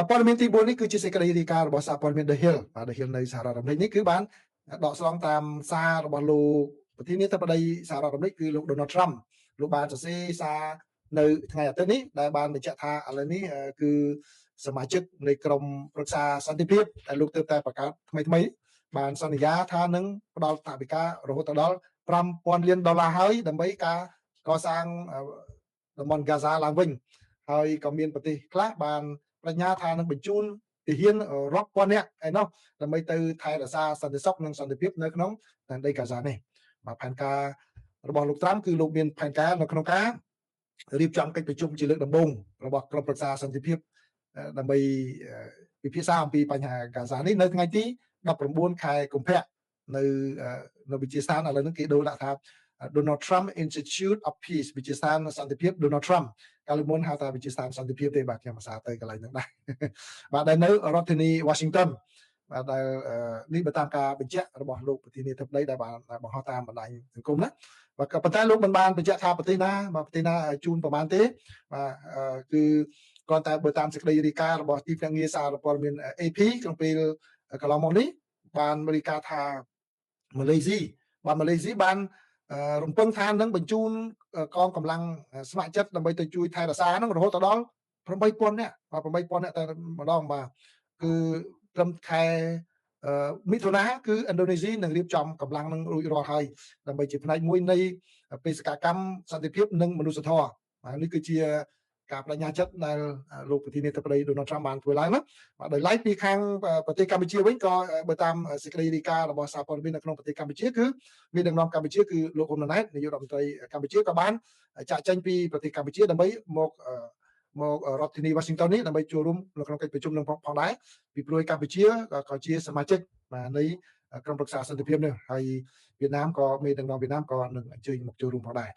ព័ត៌មានទី4នេះគឺជាសេចក្តីរាយការណ៍របស់សារព័ត៌មាន The Hill បាទ The Hill នៅសហរដ្ឋអាមេរិកនេះគឺបានដកស្រង់តាមសាររបស់លោកប្រធានាធិបតីសហរដ្ឋអាមេរិកគឺលោក Donald Trump លោកបានសរសេរសារនៅថ្ងៃអាទិត្យនេះដែលបានបញ្ជាក់ថាឥឡូវនេះគឺសមាជិកនៃក្រុមប្រឹក្សាសន្តិភាពដែលលោកទើបតែបង្កើតថ្មីបានសន្យាថានឹងផ្ដល់ថវិការហូតដល់$5,000 លានហើយដើម្បីការកសាងតំបន់ហ្គាហ្សាឡើងវិញហើយក៏មានប្រទេសខ្លះបានបញ្ញាថានឹងបញ្ជូនទាហានរាប់ពាន់នាក់ឯណោះដើម្បីទៅថែរក្សាសន្តិសុខនិងសន្តិភាពនៅក្នុងដែនដីហ្គាហ្សានេះបាទផែនការរបស់លោកត្រាំគឺលោកមានផែនការនៅក្នុងការរៀបចំកិច្ចប្រជុំជាលើកដំបូងរបស់ក្រុមប្រឹក្សាសន្តិភាពដើម្បីពិភាក្សាអំពីបញ្ហាហ្គាហ្សានេះនៅថ្ងៃទី19 ខែកុម្ភៈនៅវិទ្យាស្ថានឥឡូវនេះគេដូរដាក់ថា Donald Trump Institute of Peace វិទ្យាស្ថានសន្តិភាព Donald Trump កាលមុនហៅថាវិទ្យាស្ថានសន្តិភាពទេបាទខ្ញុំអាសាទៅកន្លែងហ្នឹងដែរបាទដែលនៅរដ្ឋធានី Washington បាទដែលនេះបើតាមការបញ្ជាក់របស់លោកប្រធានាធិបតីដែលបានបង្ហោះតាមបណ្ដាញសង្គមណាបាទក៏ប៉ុន្តែលោកមិនបានបញ្ជាក់ថាប្រទេសណាជូនប្រមាណទេបាទគឺគ្រាន់តែបើតាមសេចក្តីរាយការណ៍របស់ទីភ្នាក់ងារសារព័ត៌មាន AP ក្នុងពេលកន្លងមកនេះបានរាយការណ៍ថាម៉ាឡេស៊ីបានរំពឹងថានឹងបញ្ជូនកងកម្លាំងស្ម័គ្រចិត្តដើម្បីទៅជួយថែរក្សានឹងរហូតដល់8,000 នាក់បាទ8,000 នាក់តែម្ដងបាទគឺត្រឹមខែមិថុនាគឺឥណ្ឌូនេស៊ីនឹងរៀបចំកម្លាំងនឹងរួចរាល់ហើយដើម្បីជាផ្នែកមួយនៃបេសកកម្មសន្តិភាពនិងមនុស្សធម៌បាទនេះគឺជាការបដិញ្ញាចិត្តដែលលោកប្រធានាធិបតី Donald Trump បានធ្វើឡើងណាបាទដោយឡែកពីខាងប្រទេសកម្ពុជាវិញក៏បើតាមសេចក្តីរាយការណ៍របស់សារព័ត៌មាននៅក្នុងប្រទេសកម្ពុជាគឺមានដឹកនាំកម្ពុជាគឺលោកហ៊ុនម៉ាណែតនាយករដ្ឋមន្ត្រីកម្ពុជាក៏បានចាក់ចែងពីប្រទេសកម្ពុជាដើម្បីមករដ្ឋធានី Washington នេះដើម្បីចូលរួមនៅក្នុងកិច្ចប្រជុំនឹងផងដែរពីព្រោះកម្ពុជាក៏ជាសមាជិកបាទនៃក្រុមប្រឹក្សាសន្តិភាពនេះហើយវៀតណាមក៏មានដឹកនាំវៀតណាមក៏នឹងអញ្ជើញមកចូលរួមផងដែរ